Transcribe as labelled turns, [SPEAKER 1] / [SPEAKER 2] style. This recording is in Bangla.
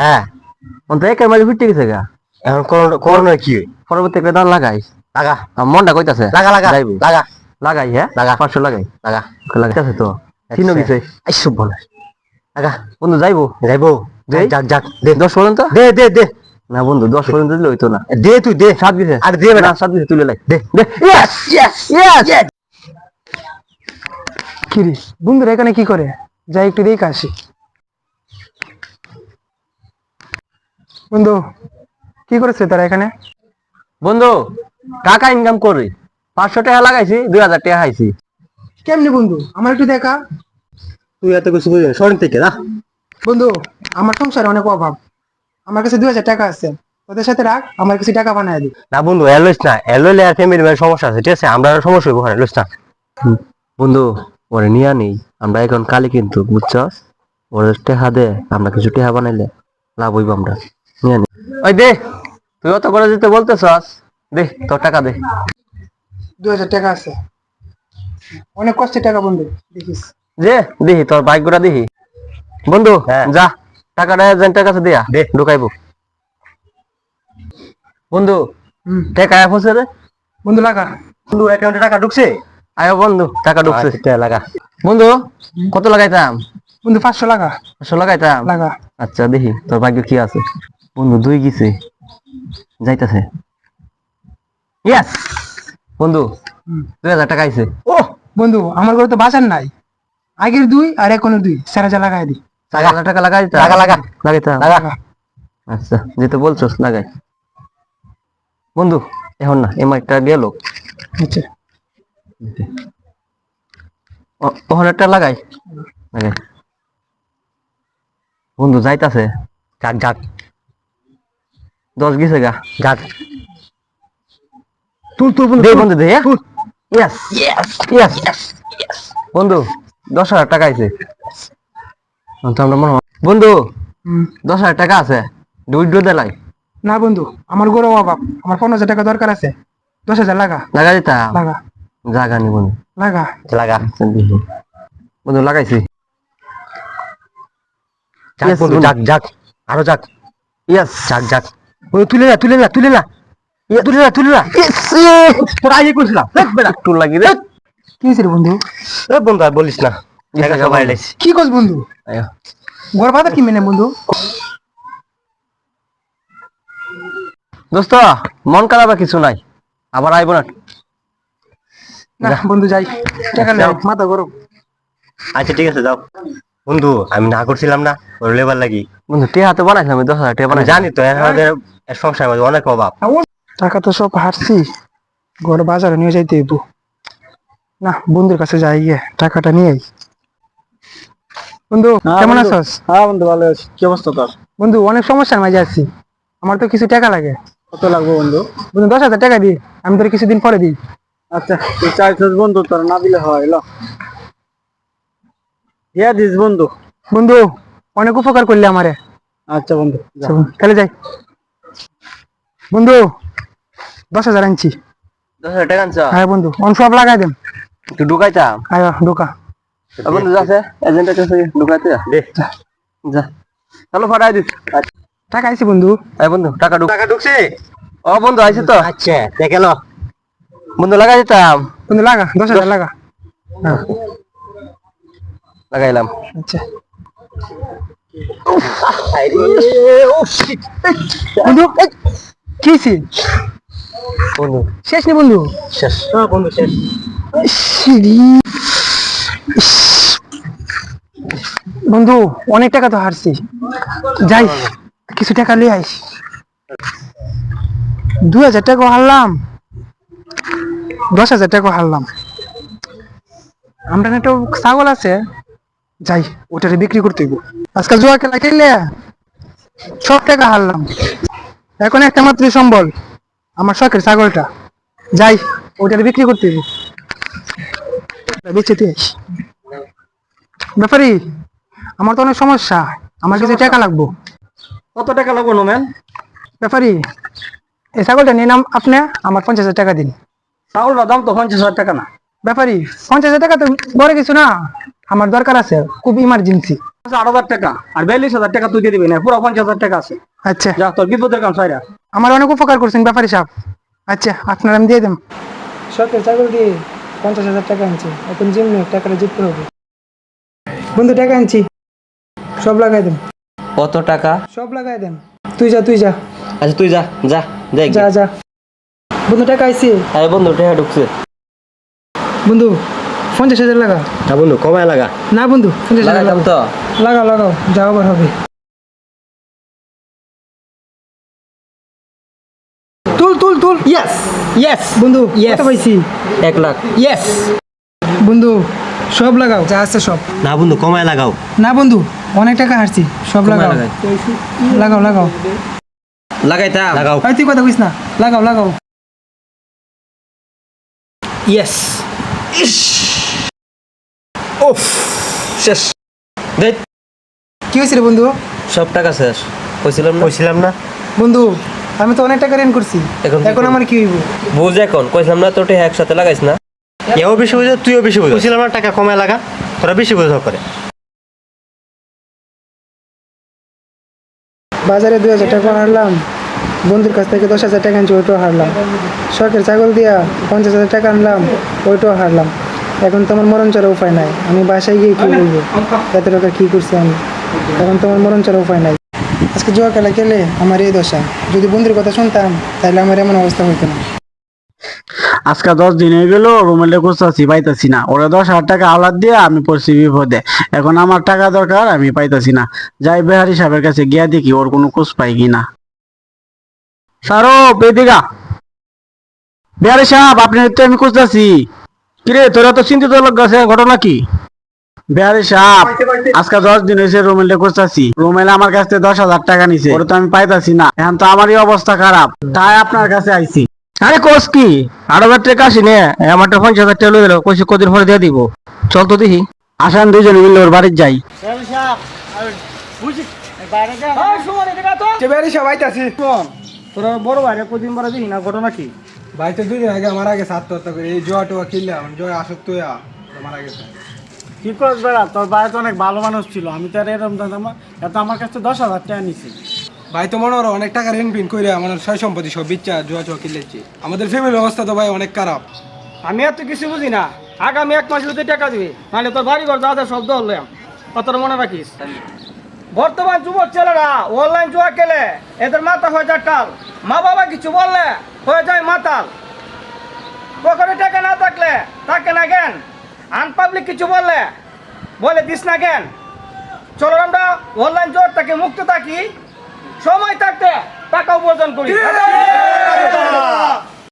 [SPEAKER 1] হ্যাঁ
[SPEAKER 2] অন্ত একের মাঝে ফিরতে গেছে গা।
[SPEAKER 1] এখন করোনা কি
[SPEAKER 2] পরবর্তী একটা দান লাগাই,
[SPEAKER 1] লাগা
[SPEAKER 2] মনটা কইতাছে
[SPEAKER 1] লাগা লাগা
[SPEAKER 2] যাইবো,
[SPEAKER 1] লাগা
[SPEAKER 2] লাগাই হ্যাঁ
[SPEAKER 1] লাগা
[SPEAKER 2] 500 লাগাই,
[SPEAKER 1] লাগা
[SPEAKER 2] লাগাইতাছে তো চিনো গেছে।
[SPEAKER 1] আইসব বলে লাগা
[SPEAKER 2] বন্ধু যাইবো
[SPEAKER 1] যাইবো
[SPEAKER 2] দেই
[SPEAKER 1] যাক যাক দে
[SPEAKER 2] 10 পর্যন্ত।
[SPEAKER 1] দে দে দে
[SPEAKER 2] না বন্ধু 10 পর্যন্ত দিলে হইতো না।
[SPEAKER 1] দে তুই দে
[SPEAKER 2] 7 দিছে,
[SPEAKER 1] আর দে বেটা
[SPEAKER 2] না 7 দিছে তুলে লাই
[SPEAKER 1] দে
[SPEAKER 2] দে।
[SPEAKER 1] ইয়েস ইয়েস ইয়েস
[SPEAKER 3] কিরে বন্ধুরা এখানে কি করে, যাই একটু দেখে আসি। বন্ধু কি করেছে তারা এখানে?
[SPEAKER 2] বন্ধু টাকা ইনকাম করি, 500 টাকা লাগাইছি, 2000 টাকা খাইছি।
[SPEAKER 3] কেমনি বন্ধু আমার একটু দেখা।
[SPEAKER 1] তুই এত কিছু বুঝিস শরীর থেকে না
[SPEAKER 3] বন্ধু আমার সংসারে অনেক অভাব, আমার কাছে 2000 টাকা আছে, ওদের সাথে রাখ, আমার কিছু টাকা বানায় দি।
[SPEAKER 1] না বন্ধু এলোস না এলোলে আর ফ্যামিলি মের সমস্যা আছে ঠিক আছে আমরা সমস্যা হইব না লইস না
[SPEAKER 2] বন্ধু ওরে নিয়া নেই, আমরা এখন কালি কিন্তু বুঝছস, ওরে টাকা দে, আমরা কিছু টাকা বানাইলে লাভ হইব, আমরা নিয়া নেই। ওই দে, তুই অত করে দিতে বলতেছস, দে তোর টাকা দে।
[SPEAKER 3] 2000 টাকা আছে, অনেক কষ্টের টাকা বন্ধু, দেখিস।
[SPEAKER 2] যে দেখি তোর বাইকগুলা দেখি বন্ধু,
[SPEAKER 1] হ্যাঁ।
[SPEAKER 2] যা টাকাটা এজেন্টের কাছে দিয়া
[SPEAKER 1] দে।
[SPEAKER 2] ঢুকাইবো। বন্ধু টাকা আয়া পৌঁছে রে।
[SPEAKER 3] বন্ধু লাগা।
[SPEAKER 1] বন্ধু অ্যাকাউন্টে টাকা ঢুকছে
[SPEAKER 2] আয়ো বন্ধু টাকা ঢুকছে।
[SPEAKER 1] আচ্ছা, লাগা
[SPEAKER 2] বন্ধু কত লাগাইতাম?
[SPEAKER 3] বন্ধু 500 লাগা।
[SPEAKER 2] 500 লাগাইতাম।
[SPEAKER 3] লাগা।
[SPEAKER 2] আচ্ছা দেখি তোর ভাগ্য কি আছে। বন্ধু 2 গেছে, যাইতাছে। ইয়েস বন্ধু 2000 টাকা আইছে।
[SPEAKER 3] ও বন্ধু আমার ঘরে তো বাজার নাই, আগের 2 আর এখনের 2 4,000 লাগাই দি।
[SPEAKER 2] 4000 টাকা লাগাইতাম।
[SPEAKER 1] লাগা লাগা
[SPEAKER 2] লাগাইতাম।
[SPEAKER 1] লাগা
[SPEAKER 2] আচ্ছা যেতে বলছস লাগাই। বন্ধু এখন না এমআইটা গেল,
[SPEAKER 3] আচ্ছা
[SPEAKER 2] ওখানে একটা লাগাই লাগাই। বন্ধু যাইতাছে,
[SPEAKER 1] যাক যাক
[SPEAKER 2] 10 গেছে গা।
[SPEAKER 1] যাক তুল তুল বন্ধু
[SPEAKER 2] দে
[SPEAKER 1] তুল।
[SPEAKER 2] বন্ধু দে।
[SPEAKER 1] তুল।
[SPEAKER 2] ইয়েস ইয়েস ইয়েস বন্ধু 10,000 টাকা আইছে। তো আমরা মনে হয় বন্ধু 10,000 টাকা আছে, দুই দেলাই
[SPEAKER 3] না বন্ধু আমার ঘরে অভাব, আমার 15,000 টাকা দরকার আছে, 10,000 লাগা।
[SPEAKER 2] লাগা দিতাম।
[SPEAKER 3] লাগা
[SPEAKER 2] জাগা নি বন্ধু,
[SPEAKER 3] লাগা।
[SPEAKER 1] লাগা
[SPEAKER 2] আচ্ছা, দেখি। বন্ধু লাগাইছি।
[SPEAKER 1] যাক
[SPEAKER 2] Yes,
[SPEAKER 1] বন্ধু
[SPEAKER 2] বন্ধু।
[SPEAKER 1] যাক যাক আরো যাক
[SPEAKER 2] ইয়েস
[SPEAKER 1] যাক যাক বন্ধু তুলে না তুলে না তুলে না তুলে না তুলে না তোর আগে কইছিলাম দেখ বেটা
[SPEAKER 2] একটু লাগি রে।
[SPEAKER 3] কি হয়েছে রে বন্ধু?
[SPEAKER 1] এ বন্ধু আর বলিস না টাকা
[SPEAKER 2] টাকা
[SPEAKER 1] সবাই
[SPEAKER 2] বন্ধু।
[SPEAKER 1] লাইছি
[SPEAKER 3] কি কস বন্ধু?
[SPEAKER 2] আয়ো।
[SPEAKER 3] ঘর বাজার কি মেনে বন্ধু?
[SPEAKER 2] দোস্ত মন খারাপ আর কিছু নাই, আবার আইব না।
[SPEAKER 3] না
[SPEAKER 2] যা।
[SPEAKER 3] বন্ধু যাই, টাকা নেই,
[SPEAKER 1] যাও।
[SPEAKER 3] মাথা গরম।
[SPEAKER 1] আচ্ছা ঠিক আছে যাও বন্ধু আমি না করছিলাম না ওর লেবার লাগি
[SPEAKER 2] বন্ধু টিয়া হাতে বানাইছিলাম, আমি 10,000 টাকা
[SPEAKER 1] আমি
[SPEAKER 2] বানাই
[SPEAKER 1] জানি তো আমাদের সংসার মধ্যে অনেক অভাব
[SPEAKER 3] টাকা তো সব হারছি, ঘর বাজারে নিয়ে যাইতে হইব। না বন্ধুর কাছে যাই গিয়ে টাকাটা নিয়ে আই। বন্ধু কেমন আছস?
[SPEAKER 4] হ্যাঁ বন্ধু ভালো আছি। কি অবস্থা তোর?
[SPEAKER 3] বন্ধু অনেক সমস্যার মাঝে আছি, আমার তো কিছু টাকা লাগে।
[SPEAKER 4] কত লাগবে বন্ধু?
[SPEAKER 3] বন্ধু 10,000 টাকা দি, আমি তোর কিছুদিন পরে দিই।
[SPEAKER 4] আচ্ছা তুই চাইছিস বন্ধু, তোর না দিলে হয় এলো দিয়া দিস বন্ধু।
[SPEAKER 3] বন্ধু অনেক উপকার করলি আমারে।
[SPEAKER 4] আচ্ছা বন্ধু যা।
[SPEAKER 3] তাহলে যাই। বন্ধু 10,000 আনছি।
[SPEAKER 2] 10,000 টাকা আনছ,
[SPEAKER 3] হ্যাঁ বন্ধু অন সব লাগাই দেন।
[SPEAKER 2] একটু ঢুকাইতাম।
[SPEAKER 3] আয় ঢোকা।
[SPEAKER 2] বন্ধু যাচ্ছে এজেন্টের কাছে ঢুকাইতে
[SPEAKER 1] দে
[SPEAKER 2] যা, চলো ফাটাই দিস।
[SPEAKER 3] টাকা আইছি বন্ধু।
[SPEAKER 2] এই বন্ধু টাকা ঢুক।
[SPEAKER 1] টাকা ঢুকছে
[SPEAKER 2] ও বন্ধু আইছে তো।
[SPEAKER 1] আচ্ছা দেখে লো
[SPEAKER 2] বন্ধু লাগাই দিতাম।
[SPEAKER 3] বন্ধু লাগা 10,000 লাগা। হ্যাঁ
[SPEAKER 2] লাগাইলাম।
[SPEAKER 3] আচ্ছা বন্ধু কি হইছে?
[SPEAKER 1] বন্ধু
[SPEAKER 3] শেষ নি বন্ধু?
[SPEAKER 1] শেষ হ্যাঁ বন্ধু শেষ
[SPEAKER 3] ইসরি। বন্ধু অনেক টাকা তো হারছি, যাই কিছু টাকা লিয়ে আইস। 2,000 টাকা হারলাম, 10,000 টাকা হারলাম। আমরা একটা ছাগল আছে, যাই ওটারে বিক্রি করতে হইব। আজকাল জুয়া খেলা খেললে সব টাকা হারলাম, এখন একটা মাত্র সম্বল আমার শখের ছাগলটা, যাই ওটারে বিক্রি করতে হইব। বেঁচে তুই ব্যাপারি, আমার তো অনেক সমস্যা, আমার কিছু টাকা লাগবো।
[SPEAKER 4] কত টাকা লাগবে নোম্যান?
[SPEAKER 3] ব্যাপারি এই ছাগলটা নিয়ে নাম আপনি, আমার 50,000 টাকা দিন।
[SPEAKER 4] চাউলের দাম তো 50,000 টাকা না।
[SPEAKER 3] ব্যাপারি 50,000 টাকা তো বড় কিছু না, আমার দরকার আছে, খুব ইমার্জেন্সি।
[SPEAKER 4] 8,000 টাকা আর 42,000 টাকা তুই দিয়ে দিবি না, পুরো 50,000 টাকা আছে।
[SPEAKER 3] আচ্ছা,
[SPEAKER 4] যা তোর বিপদের কাম সাইরা।
[SPEAKER 3] আমার অনেক উপকার করছেন ব্যাপারী সাহেব। আচ্ছা, আপনার আমি দিয়ে দেব। সরকার ছাগল দিয়ে 50,000 টাকা আনছি, এখন যেমনি টাকাটা জিততে হবে। বন্ধু টাকা আনছি, সব লাগাই দেন।
[SPEAKER 2] কত টাকা?
[SPEAKER 3] সব লাগাই দেন। তুই যা, তুই যা,
[SPEAKER 2] আচ্ছা তুই যা যা দেখ।
[SPEAKER 3] যা যা। বন্ধু টাকা আইছি।
[SPEAKER 2] আরে বন্ধু টাকা ঢুকছে।
[SPEAKER 3] বন্ধু 50,000 লাগা।
[SPEAKER 2] না বন্ধু কমায় লাগা।
[SPEAKER 3] না বন্ধু 50,000
[SPEAKER 2] লাগাইতাম তো।
[SPEAKER 3] লাগাও লাগাও, যা আবার হবে। তুল তুল তুল।
[SPEAKER 2] ইয়েস ইয়েস
[SPEAKER 3] বন্ধু
[SPEAKER 2] Yes.
[SPEAKER 3] কত পাইছি?
[SPEAKER 2] 1 লাখ। ইয়েস।
[SPEAKER 3] বন্ধু সব লাগাও, যা আছে সব।
[SPEAKER 2] না বন্ধু কমায় লাগাও।
[SPEAKER 3] না বন্ধু অনেক টাকা হারছি, সব লাগাও।
[SPEAKER 2] লাগাই।
[SPEAKER 3] লাগাও লাগাও।
[SPEAKER 2] লাগাইতা লাগাও।
[SPEAKER 3] তুই কথা কইস না, লাগাও লাগাও।
[SPEAKER 2] ইয়েস। উফ শেষ। দেখ
[SPEAKER 3] কি হয়েছে রে বন্ধু?
[SPEAKER 2] সব টাকা শেষ। কইছিলাম না
[SPEAKER 3] বন্ধু আমি তো অনেক টাকা ঋণ করছি,
[SPEAKER 2] এখন কি
[SPEAKER 3] এখন
[SPEAKER 2] করবো?
[SPEAKER 3] আমার কি হইব?
[SPEAKER 2] বুঝ এখন কইছিলাম না তোর একসাথে লাগাইছ না। এও বেশি বুঝে তুইও বেশি বুঝ। কইছিলাম না টাকা কমায় লাগা, তোরা বেশি বুঝ করে।
[SPEAKER 3] বাজারে 2,000 টাকা হারলাম, বন্ধুর কাছ থেকে 10,000 টাকা আনছি, ওইটাও হারলাম। শখের ছাগল দিয়া 50,000 টাকা আনলাম, ওইটাও হারলাম। এখন তো আমার মরণ ছাড়া উপায় নাই, আমি বাসায় গিয়ে কি বলবো এত টাকা কি করছি আমি? এখন তো আমার মরণ ছাড়া উপায় নাই। আজকে জুয়া খেলা খেলে আমার এই দশা। যদি বন্ধুর কথা শুনতাম তাহলে আমার এমন অবস্থা হইতো না।
[SPEAKER 1] আজকে 10 দিন হয়ে গেল রুমেলে খুঁজতেছি, পাইতাছি না। ওরা 10,000 টাকা আওলাদ দিয়ে আমি পড়ছি বিপদে। এখন আমার টাকা দরকার, আমি পাইতাছি না। যাই বেহারি সাহেবের কাছে গিয়া দেখি ওর কোনো খোঁজ পাই কিনা। সারো বেদিকা, বেহারি সাহেব আপনি তো আমি খুঁজতেছি। কিরে তোরা তো চিন্তিত লোক গেছে, ঘটনা কি? বেহারি সাহেব আজকে 10 দিন হয়েছে রুমেলে খুঁজতেছি। রুমেলে আমার কাছ থেকে 10,000 টাকা নিছে, ওরা তো আমি পাইতাছি না। এখন তো আমারই অবস্থা খারাপ, তাই আপনার কাছে আইছি।
[SPEAKER 4] আরে কোস কি 8,000 টাকা আসি নে, আমারটা 50,000 টাকা লয়ে গেল, কইছে কদিন পরে দিয়ে দিব। চল তো দেখি।
[SPEAKER 1] আসেন দুইজনে মিলে ওর বাড়ির যাই।
[SPEAKER 4] তোরা বড় ভাই কদিন পরে দেখি না, ঘটনা কি?
[SPEAKER 3] ভাই তো 2 দিন আগে মারা গেছে আত্মহত্যা করে, এই জুয়া টুয়া খেললাম, জয় আসক্ত হইয়া মারা গেছে।
[SPEAKER 4] কি করছ বেড়া, তোর ভাই তো অনেক ভালো মানুষ ছিল, আমি তো আর এরকম জানতাম না। এত আমার কাছে 10,000 টাকা নিছে।
[SPEAKER 3] ভাই তো মনে হয় অনেক টাকা ঋণ পিন করে আমার সয় সম্পত্তি সব বিচ্ছা জুয়া টুয়া খেলেছি। আমাদের ফ্যামিলির অবস্থা তো ভাই অনেক খারাপ।
[SPEAKER 4] আমি এত কিছু বুঝি না, আগামী 1 মাস যদি টাকা দিবি, নাহলে তোর বাড়ি ঘর যা যা সব দৌড়লাম। কথাটা মনে রাখিস। বর্তমান যুবক ছেলেরা অনলাইন জুয়া খেলে, এদের মাথা হয়ে যায় টাল। মা বাবা কিছু বললে হয়ে যায় মাতাল। পকেটে টাকা না থাকলে থাকে না জ্ঞান। আনপাবলিক কিছু বললে বলে দিস না জ্ঞান। চলো আমরা অনলাইন জুয়ার থেকে মুক্ত থাকি, সময় থাকতে টাকা উপার্জন করি।